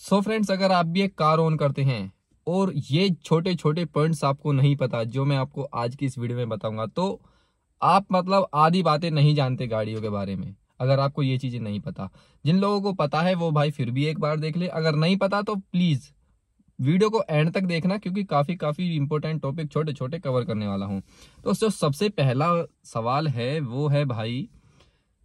So friends, अगर आप भी एक कार ओन करते हैं और ये छोटे छोटे पॉइंट्स आपको नहीं पता जो मैं आपको आज की इस वीडियो में बताऊंगा, तो आप मतलब आधी बातें नहीं जानते गाड़ियों के बारे में। अगर आपको ये चीजें नहीं पता, जिन लोगों को पता है वो भाई फिर भी एक बार देख ले, अगर नहीं पता तो प्लीज वीडियो को एंड तक देखना, क्योंकि काफी काफी इंपॉर्टेंट टॉपिक छोटे छोटे कवर करने वाला हूं। तो जो सबसे पहला सवाल है वो है भाई,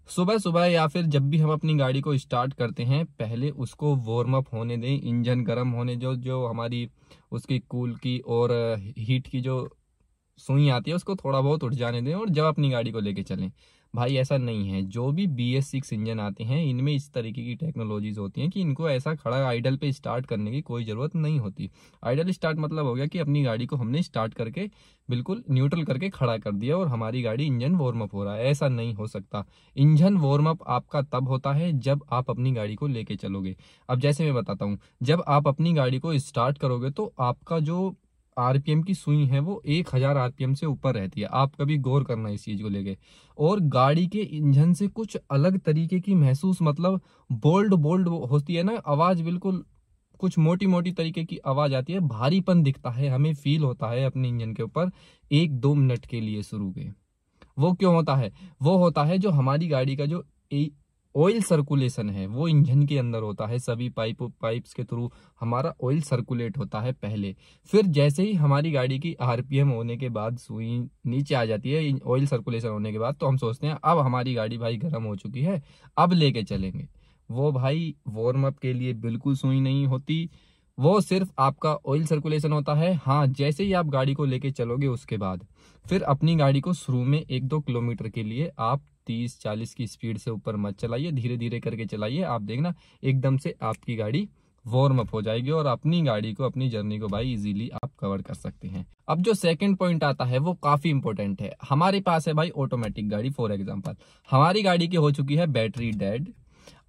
सुबह सुबह या फिर जब भी हम अपनी गाड़ी को स्टार्ट करते हैं, पहले उसको वार्म अप होने दें, इंजन गर्म होने, जो जो हमारी उसकी कूल की और हीट की जो सुई आती है उसको थोड़ा बहुत उठ जाने दें, और जब अपनी गाड़ी को लेके चलें। भाई ऐसा नहीं है, जो भी BS6 इंजन आते हैं इनमें इस तरीके की टेक्नोलॉजीज होती हैं कि इनको ऐसा खड़ा आइडल पे स्टार्ट करने की कोई ज़रूरत नहीं होती। आइडल स्टार्ट मतलब हो गया कि अपनी गाड़ी को हमने स्टार्ट करके बिल्कुल न्यूट्रल करके खड़ा कर दिया और हमारी गाड़ी इंजन वार्म अप हो रहा है। ऐसा नहीं हो सकता। इंजन वार्म अप आपका तब होता है जब आप अपनी गाड़ी को लेके चलोगे। अब जैसे मैं बताता हूँ, जब आप अपनी गाड़ी को स्टार्ट करोगे तो आपका जो RPM की सुई है वो 1000 RPM से ऊपर रहती है। आप कभी गौर करना इस चीज को लेके। और गाड़ी के इंजन से कुछ अलग तरीके की महसूस, मतलब बोल्ड बोल्ड होती है ना आवाज, बिल्कुल कुछ मोटी मोटी तरीके की आवाज आती है, भारीपन दिखता है, हमें फील होता है अपने इंजन के ऊपर 1-2 मिनट के लिए शुरू के। वो क्यों होता है? वो होता है जो हमारी गाड़ी का जो ऑयल सर्कुलेशन है वो इंजन के अंदर होता है। सभी पाइप्स के थ्रू हमारा ऑयल सर्कुलेट होता है पहले। फिर जैसे ही हमारी गाड़ी की RPM होने के बाद सुई नीचे आ जाती है ऑयल सर्कुलेशन होने के बाद, तो हम सोचते हैं अब हमारी गाड़ी भाई गर्म हो चुकी है, अब लेके चलेंगे। वो भाई वार्म अप के लिए बिल्कुल सुई नहीं होती, वो सिर्फ आपका ऑयल सर्कुलेशन होता है। हाँ, जैसे ही आप गाड़ी को लेके चलोगे उसके बाद फिर अपनी गाड़ी को शुरू में 1-2 किलोमीटर के लिए आप 30-40 की स्पीड से ऊपर मत चलाइए, धीरे धीरे करके चलाइए। आप देखना एकदम से आपकी गाड़ी वार्म अप हो जाएगी और अपनी गाड़ी को, अपनी जर्नी को भाई इजीली आप कवर कर सकते हैं। अब जो सेकंड पॉइंट आता है वो काफी इंपॉर्टेंट है। हमारे पास है भाई ऑटोमेटिक गाड़ी, फॉर एग्जांपल हमारी गाड़ी की हो चुकी है बैटरी डेड।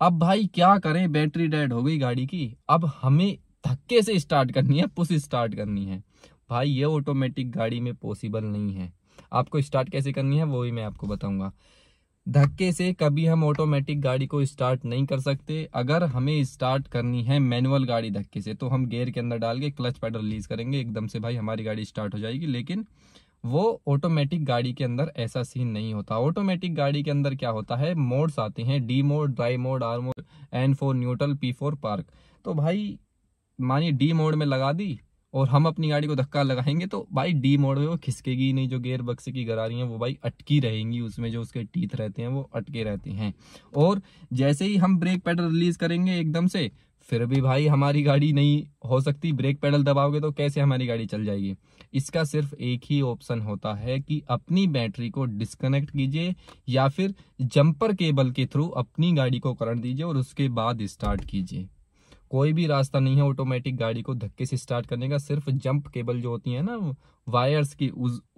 अब भाई क्या करें, बैटरी डेड हो गई गाड़ी की, अब हमें धक्के से स्टार्ट करनी है, पुश स्टार्ट करनी है। भाई ये ऑटोमेटिक गाड़ी में पॉसिबल नहीं है। आपको स्टार्ट कैसे करनी है वो ही मैं आपको बताऊंगा। धक्के से कभी हम ऑटोमेटिक गाड़ी को स्टार्ट नहीं कर सकते। अगर हमें स्टार्ट करनी है मैनुअल गाड़ी धक्के से, तो हम गियर के अंदर डाल के क्लच पेडल रिलीज करेंगे, एकदम से भाई हमारी गाड़ी स्टार्ट हो जाएगी। लेकिन वो ऑटोमेटिक गाड़ी के अंदर ऐसा सीन नहीं होता। ऑटोमेटिक गाड़ी के अंदर क्या होता है, मोड्स आते हैं, D mode, drive mode, R mode, N four neutral, P4 park. तो भाई मानिए D मोड में लगा दी और हम अपनी गाड़ी को धक्का लगाएंगे तो भाई D मोड में वो खिसकेगी ही नहीं। जो गियर बक्से की गरारी हैं वो भाई अटकी रहेंगी, उसमें जो उसके टीथ रहते हैं वो अटके रहते हैं। और जैसे ही हम ब्रेक पेडल रिलीज करेंगे एकदम से, फिर भी भाई हमारी गाड़ी नहीं हो सकती। ब्रेक पेडल दबाओगे तो कैसे हमारी गाड़ी चल जाएगी? इसका सिर्फ एक ही ऑप्शन होता है कि अपनी बैटरी को डिस्कनेक्ट कीजिए या फिर जंपर केबल के थ्रू अपनी गाड़ी को करंट दीजिए और उसके बाद स्टार्ट कीजिए। कोई भी रास्ता नहीं है ऑटोमेटिक गाड़ी को धक्के से स्टार्ट करने का। सिर्फ जंप केबल जो होती है ना वायर्स की,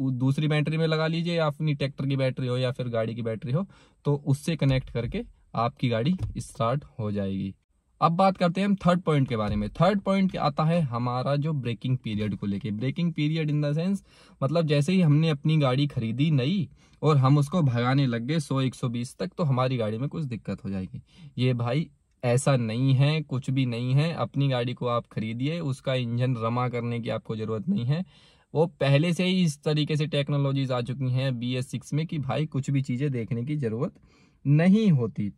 दूसरी बैटरी में लगा लीजिए, या अपनी ट्रैक्टर की बैटरी हो या फिर गाड़ी की बैटरी हो, तो उससे कनेक्ट करके आपकी गाड़ी स्टार्ट हो जाएगी। अब बात करते हैं हम थर्ड पॉइंट के बारे में। थर्ड पॉइंट आता है हमारा जो ब्रेकिंग पीरियड को लेके। Breaking period in the sense, मतलब जैसे ही हमने अपनी गाड़ी खरीदी नई और हम उसको भगाने लग गए 100-120 तक, तो हमारी गाड़ी में कुछ दिक्कत हो जाएगी। ये भाई ऐसा नहीं है, कुछ भी नहीं है। अपनी गाड़ी को आप खरीदिए, उसका इंजन रमा करने की आपको जरूरत नहीं है। वो पहले से ही इस तरीके से टेक्नोलॉजीज आ चुकी हैं BS6 में कि भाई कुछ भी चीजें देखने की जरूरत नहीं होती।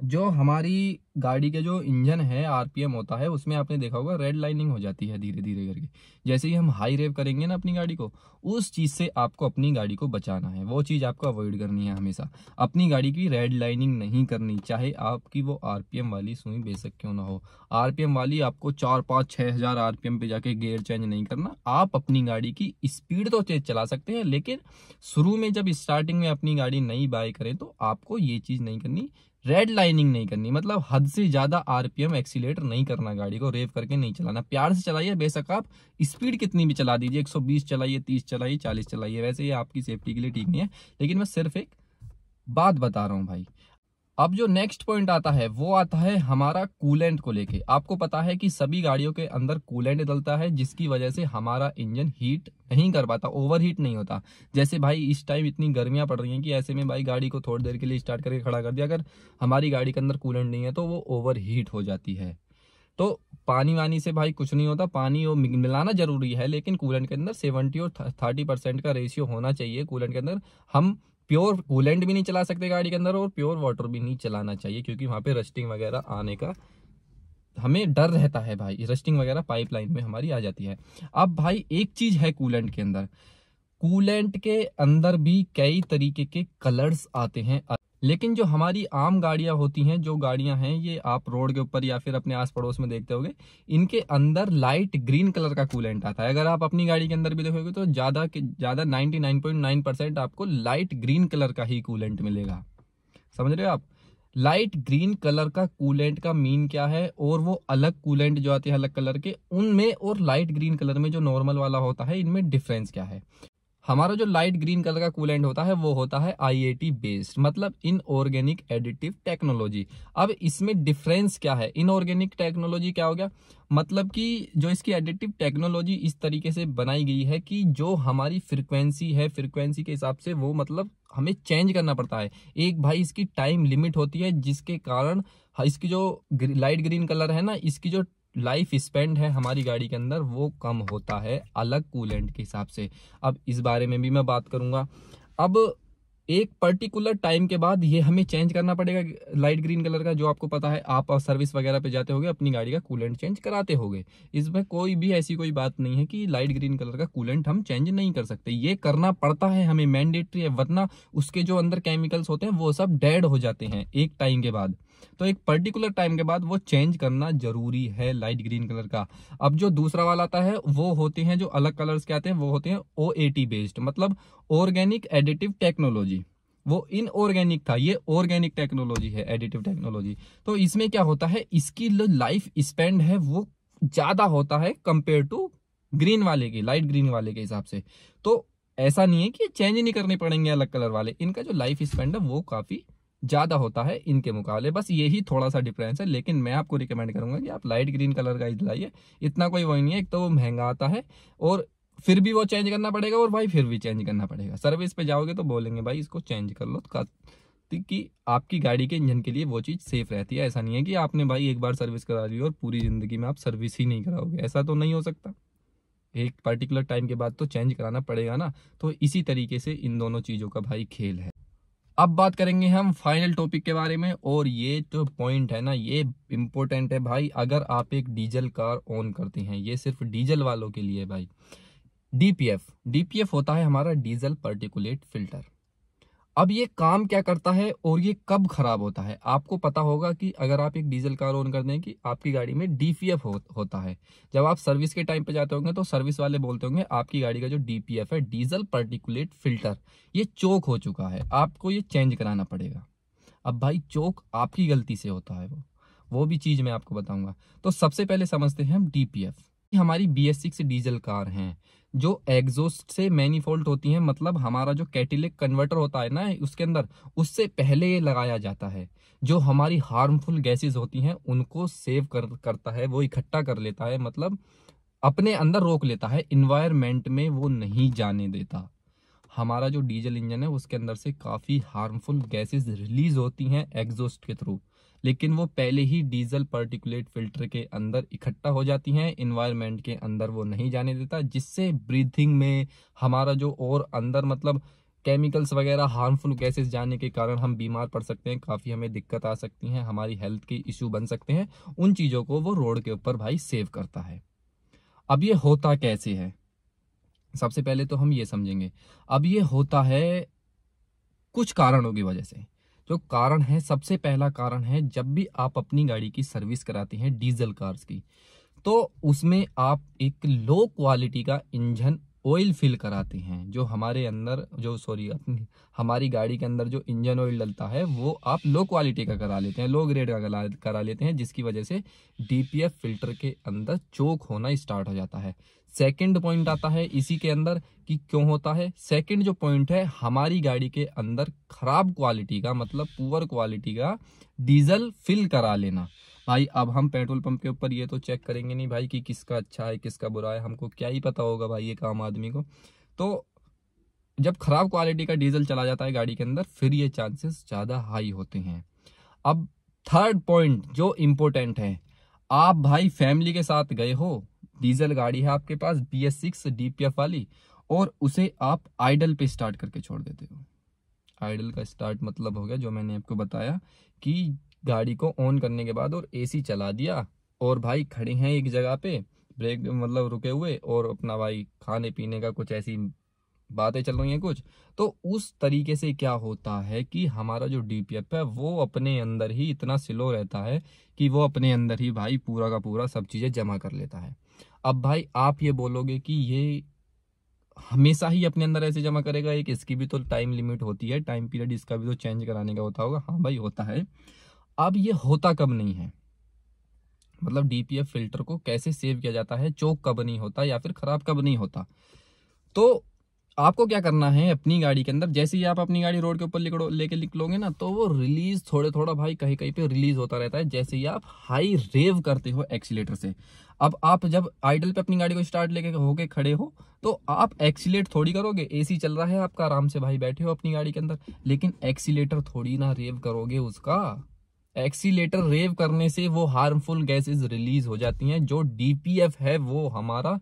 जो हमारी गाड़ी के जो इंजन है RPM होता है, उसमें आपने देखा होगा रेड लाइनिंग हो जाती है धीरे धीरे करके। जैसे ही हम हाई रेव करेंगे ना अपनी गाड़ी को, उस चीज से आपको अपनी गाड़ी को बचाना है। वो चीज आपको अवॉइड करनी है हमेशा। अपनी गाड़ी की रेड लाइनिंग नहीं करनी, चाहे आपकी वो RPM वाली सुई बेशक क्यों ना हो। RPM वाली आपको 4-5-6 हजार RPM पे जाके गियर चेंज नहीं करना। आप अपनी गाड़ी की स्पीड तो तेज चला सकते हैं, लेकिन शुरू में जब स्टार्टिंग में अपनी गाड़ी नई बाय करें तो आपको ये चीज नहीं करनी, रेड लाइनिंग नहीं करनी। मतलब हद से ज्यादा RPM एक्सीलेटर नहीं करना, गाड़ी को रेव करके नहीं चलाना। प्यार से चलाइए, बेशक आप स्पीड कितनी भी चला दीजिए, 120 चलाइए, 30 चलाइए, 40 चलाइए, वैसे ये आपकी सेफ्टी के लिए ठीक नहीं है। लेकिन मैं सिर्फ एक बात बता रहा हूँ भाई। अब जो नेक्स्ट पॉइंट आता है वो आता है हमारा कूलेंट को लेके। आपको पता है कि सभी गाड़ियों के अंदर कूलेंट डलता है, जिसकी वजह से हमारा इंजन हीट नहीं कर पाता, ओवर हीट नहीं होता। जैसे भाई इस टाइम इतनी गर्मियां पड़ रही हैं कि ऐसे में भाई गाड़ी को थोड़ी देर के लिए स्टार्ट करके खड़ा कर दिया, अगर हमारी गाड़ी के अंदर कूलेंट नहीं है तो वो ओवर हीट हो जाती है। तो पानी वानी से भाई कुछ नहीं होता, पानी वो मिलाना जरूरी है, लेकिन कूलेंट के अंदर 70 और 30% का रेशियो होना चाहिए कूलेंट के अंदर। हम प्योर कूलेंट भी नहीं चला सकते गाड़ी के अंदर और प्योर वाटर भी नहीं चलाना चाहिए, क्योंकि वहां पे रस्टिंग वगैरह आने का हमें डर रहता है भाई, रस्टिंग वगैरह पाइपलाइन में हमारी आ जाती है। अब भाई एक चीज है कूलेंट के अंदर, कूलेंट के अंदर भी कई तरीके के कलर्स आते हैं, लेकिन जो हमारी आम गाड़ियां होती हैं, जो गाड़ियां हैं ये आप रोड के ऊपर या फिर अपने आस पड़ोस में देखते होगे, इनके अंदर लाइट ग्रीन कलर का कूलेंट आता है। अगर आप अपनी गाड़ी के अंदर भी देखोगे तो ज्यादा 99.9% आपको लाइट ग्रीन कलर का ही कूलेंट मिलेगा। समझ रहे हो आप? लाइट ग्रीन कलर का कूलेंट का मीन क्या है, और वो अलग कूलेंट जो आते हैं अलग कलर के उनमें और लाइट ग्रीन कलर में जो नॉर्मल वाला होता है, इनमें डिफरेंस क्या है। हमारा जो लाइट ग्रीन कलर का कूलेंट होता है वो होता है IAT बेस्ड, मतलब इनऑर्गेनिक एडिटिव टेक्नोलॉजी। अब इसमें डिफरेंस क्या है, इनऑर्गेनिक टेक्नोलॉजी क्या हो गया, मतलब कि जो इसकी एडिटिव टेक्नोलॉजी इस तरीके से बनाई गई है कि जो हमारी फ्रीक्वेंसी है, फ्रीक्वेंसी के हिसाब से वो मतलब हमें चेंज करना पड़ता है। एक भाई इसकी टाइम लिमिट होती है, जिसके कारण इसकी जो लाइट ग्रीन कलर है ना, इसकी जो लाइफ स्पेंड है हमारी गाड़ी के अंदर वो कम होता है अलग कूलेंट के हिसाब से। अब इस बारे में भी मैं बात करूंगा। अब एक पर्टिकुलर टाइम के बाद ये हमें चेंज करना पड़ेगा लाइट ग्रीन कलर का, जो आपको पता है, आप सर्विस वगैरह पे जाते होगे अपनी गाड़ी का कूलेंट चेंज कराते होगे। इसमें कोई भी ऐसी कोई बात नहीं है कि लाइट ग्रीन कलर का कूलेंट हम चेंज नहीं कर सकते, ये करना पड़ता है हमें, मैंडेटरी है, वरना उसके जो अंदर केमिकल्स होते हैं वो सब डेड हो जाते हैं एक टाइम के बाद। तो एक पर्टिकुलर टाइम के बाद वो चेंज करना जरूरी है लाइट ग्रीन कलर का। अब जो दूसरा वाला आता है वो होते हैं, जो अलग कलर्स के आते हैं वो होते हैं OAT बेस्ड, मतलब ऑर्गेनिक एडिटिव टेक्नोलॉजी। वो इनऑर्गेनिक था, ये ऑर्गेनिक टेक्नोलॉजी है, एडिटिव टेक्नोलॉजी। तो इसमें क्या होता है, इसकी लाइफ स्पेंड है वो ज्यादा होता है कंपेयर टू ग्रीन वाले की, लाइट ग्रीन वाले के हिसाब से। तो ऐसा नहीं है कि चेंज नहीं करने पड़ेंगे अलग कलर वाले, इनका जो लाइफ स्पेंड है वो काफी ज्यादा होता है इनके मुकाबले, बस यही थोड़ा सा डिफरेंस है। लेकिन मैं आपको रिकमेंड करूंगा कि आप लाइट ग्रीन कलर का ही दिलाइए, इतना कोई वही नहीं है, एक तो वो महंगा आता है और फिर भी वो चेंज करना पड़ेगा, और भाई फिर भी चेंज करना पड़ेगा। सर्विस पे जाओगे तो बोलेंगे भाई इसको चेंज कर लो, कि आपकी गाड़ी के इंजन के लिए वो चीज सेफ रहती है। ऐसा नहीं है कि आपने भाई एक बार सर्विस करा ली और पूरी जिंदगी में आप सर्विस ही नहीं कराओगे, ऐसा तो नहीं हो सकता। एक पर्टिकुलर टाइम के बाद तो चेंज कराना पड़ेगा ना। तो इसी तरीके से इन दोनों चीजों का भाई खेल है। अब बात करेंगे हम फाइनल टॉपिक के बारे में, और ये जो पॉइंट है ना ये इंपॉर्टेंट है भाई। अगर आप एक डीजल कार ऑन करते हैं, ये सिर्फ डीजल वालों के लिए भाई, डीपीएफ होता है हमारा डीजल पार्टिकुलेट फिल्टर। अब ये काम क्या करता है और ये कब खराब होता है, आपको पता होगा कि अगर आप एक डीजल कार ऑन कर दें कि आपकी गाड़ी में डीपीएफ होता है। जब आप सर्विस के टाइम पे जाते होंगे तो सर्विस वाले बोलते होंगे आपकी गाड़ी का जो डीपीएफ है, डीजल पार्टिकुलेट फिल्टर, ये चोक हो चुका है, आपको ये चेंज कराना पड़ेगा। अब भाई चोक आपकी गलती से होता है, वो भी चीज मैं आपको बताऊंगा। तो सबसे पहले समझते हैं हम डीपीएफ। हमारी BS6 डीजल कार हैं, जो एग्जॉस्ट से मैनिफोल्ड होती हैं, मतलब हमारा जो कैटेलिटिक कन्वर्टर होता है ना उसके अंदर, उससे पहले ये लगाया जाता है। जो हमारी हार्मफुल गैसेस होती हैं उनको सेव करता है, वो इकट्ठा कर लेता है, मतलब अपने अंदर रोक लेता है, इन्वायरमेंट में वो नहीं जाने देता। हमारा जो डीजल इंजन है उसके अंदर से काफी हार्मफुल गैसेस रिलीज होती हैं एग्जॉस्ट के थ्रू, लेकिन वो पहले ही डीजल पार्टिकुलेट फिल्टर के अंदर इकट्ठा हो जाती हैं, इन्वायरमेंट के अंदर वो नहीं जाने देता, जिससे ब्रीथिंग में हमारा जो और अंदर मतलब केमिकल्स वगैरह हार्मफुल गैसेस जाने के कारण हम बीमार पड़ सकते हैं, काफी हमें दिक्कत आ सकती है, हमारी हेल्थ के इश्यू बन सकते हैं। उन चीजों को वो रोड के ऊपर भाई सेव करता है। अब ये होता कैसे है, सबसे पहले तो हम ये समझेंगे। अब ये होता है कुछ कारणों की वजह से। जो कारण है, सबसे पहला कारण है, जब भी आप अपनी गाड़ी की सर्विस कराते हैं डीजल कार्स की, तो उसमें आप एक लो क्वालिटी का इंजन ऑयल फिल कराते हैं। जो हमारे अंदर अपनी हमारी गाड़ी के अंदर जो इंजन ऑयल डलता है वो आप लो क्वालिटी का करा लेते हैं, लो ग्रेड का करा लेते हैं, जिसकी वजह से डीपीएफ फिल्टर के अंदर चोक होना स्टार्ट हो जाता है। सेकंड पॉइंट आता है इसी के अंदर कि क्यों होता है। सेकंड जो पॉइंट है, हमारी गाड़ी के अंदर खराब क्वालिटी का, मतलब पुअर क्वालिटी का डीजल फिल करा लेना। भाई अब हम पेट्रोल पंप के ऊपर ये तो चेक करेंगे नहीं भाई कि किसका अच्छा है किसका बुरा है, हमको क्या ही पता होगा भाई ये काम आदमी को। तो जब खराब क्वालिटी का डीजल चला जाता है गाड़ी के अंदर, फिर ये चांसेस ज्यादा हाई होते हैं। अब थर्ड पॉइंट जो इम्पोर्टेंट है, आप भाई फैमिली के साथ गए हो, डीजल गाड़ी है आपके पास BS6 DPF वाली, और उसे आप आइडल पे स्टार्ट करके छोड़ देते हो। आइडल का स्टार्ट मतलब हो गया जो मैंने आपको बताया कि गाड़ी को ऑन करने के बाद और AC चला दिया, और भाई खड़े हैं एक जगह पे, ब्रेक मतलब रुके हुए, और अपना भाई खाने पीने का कुछ ऐसी बातें चल रही हैं कुछ। तो उस तरीके से क्या होता है कि हमारा जो DPF है वो अपने अंदर ही इतना स्लो रहता है कि वो अपने अंदर ही भाई पूरा का पूरा सब चीज़ें जमा कर लेता है। अब भाई आप ये बोलोगे कि ये हमेशा ही अपने अंदर ऐसे जमा करेगा, एक इसकी भी तो टाइम लिमिट होती है, टाइम पीरियड इसका भी तो चेंज कराने का होता होगा। हाँ भाई होता है। अब ये होता कब नहीं है, मतलब DPF फिल्टर को कैसे सेव किया जाता है, चोक कब नहीं होता या फिर खराब कब नहीं होता। तो आपको क्या करना है, अपनी गाड़ी के अंदर जैसे ही आप अपनी गाड़ी रोड के ऊपर लेके निकलोगे ना, तो वो रिलीज थोड़ा थोड़ा भाई कहीं कहीं पे रिलीज होता रहता है, जैसे ही आप हाई रेव करते हो एक्सीलेटर से। अब आप जब आइडल पे अपनी गाड़ी को स्टार्ट लेके होके खड़े हो, तो आप एक्सीलेट थोड़ी करोगे, AC चल रहा है आपका, आराम से भाई बैठे हो अपनी गाड़ी के अंदर, लेकिन एक्सीलेटर थोड़ी ना रेव करोगे उसका। एक्सीलेटर रेव करने से वो हार्मफुल गैसेस रिलीज हो जाती हैं। जो DPF है वो हमारा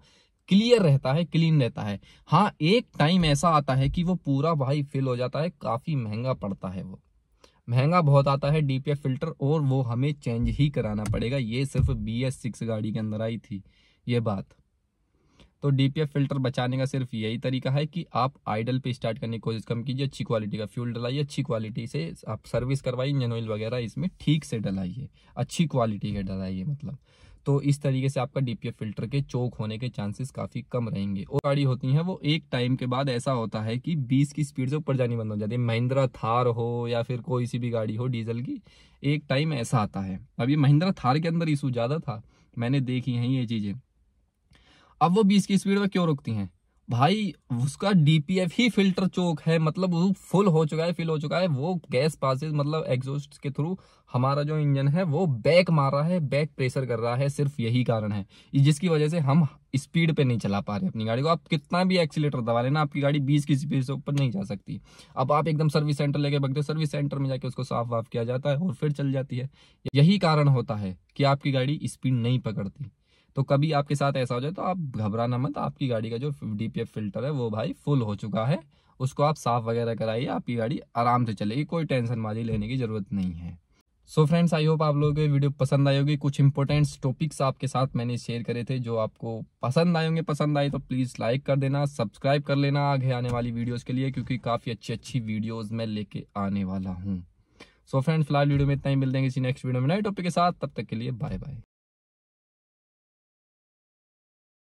क्लियर रहता है, क्लीन रहता है। हाँ, एक टाइम ऐसा आता है कि वो पूरा भाई फिल हो जाता है, काफी महंगा पड़ता है, वो महंगा बहुत आता है DPF फिल्टर, और वो हमें चेंज ही कराना पड़ेगा। ये सिर्फ BS6 गाड़ी के अंदर आई थी ये बात। तो DPF फिल्टर बचाने का सिर्फ यही तरीका है कि आप आइडल पे स्टार्ट करने की कोशिश कम कीजिए, अच्छी क्वालिटी का फ्यूल डलाइए, अच्छी क्वालिटी से आप सर्विस करवाइए, इंजन ऑयल वगैरह इसमें ठीक से डलाइए, अच्छी क्वालिटी के डलाइए मतलब। तो इस तरीके से आपका DPF फिल्टर के चोक होने के चांसेस काफी कम रहेंगे। और गाड़ी होती है वो एक टाइम के बाद ऐसा होता है कि 20 की स्पीड से ऊपर जानी बंद हो जाती है, महिंद्रा थार हो या फिर कोई सी भी गाड़ी हो डीजल की, एक टाइम ऐसा आता है। अब ये महिंद्रा थार के अंदर इशू ज्यादा था, मैंने देखी हैं ये चीजें। अब वो 20 की स्पीड में क्यों रुकती हैं भाई, उसका DPF ही फिल्टर चोक है, मतलब वो फुल हो चुका है, फिल हो चुका है, वो गैस पासेस मतलब एग्जॉस्ट के थ्रू हमारा जो इंजन है वो बैक मार रहा है, बैक प्रेशर कर रहा है, सिर्फ यही कारण है जिसकी वजह से हम स्पीड पे नहीं चला पा रहे अपनी गाड़ी को। आप कितना भी एक्सीलेटर दबा लेना, आपकी गाड़ी 20 की स्पीड से ऊपर नहीं जा सकती। अब आप एकदम सर्विस सेंटर लेके भागते हो, सर्विस सेंटर में जाके उसको साफ वाफ किया जाता है और फिर चल जाती है। यही कारण होता है कि आपकी गाड़ी स्पीड नहीं पकड़ती। तो कभी आपके साथ ऐसा हो जाए तो आप घबराना मत, आपकी गाड़ी का जो DPF फिल्टर है वो भाई फुल हो चुका है, उसको आप साफ वगैरह कराइए, आपकी गाड़ी आराम से चलेगी, कोई टेंशन बाजी लेने की जरूरत नहीं है। सो फ्रेंड्स, आई होप आप लोगों को ये वीडियो पसंद आई होगी। कुछ इंपॉर्टेंट टॉपिक्स आपके साथ मैंने शेयर करे थे जो आपको पसंद आए होंगे। पसंद आए तो प्लीज लाइक कर देना, सब्सक्राइब कर लेना आगे आने वाली वीडियोस के लिए, क्योंकि काफी अच्छी अच्छी वीडियोस मैं लेके आने वाला हूँ। सो फ्रेंड्स, फिलहाल वीडियो में इतना ही, मिलते हैं किसी नेक्स्ट वीडियो में नए टॉपिक के साथ, तब तक के लिए बाय बाय।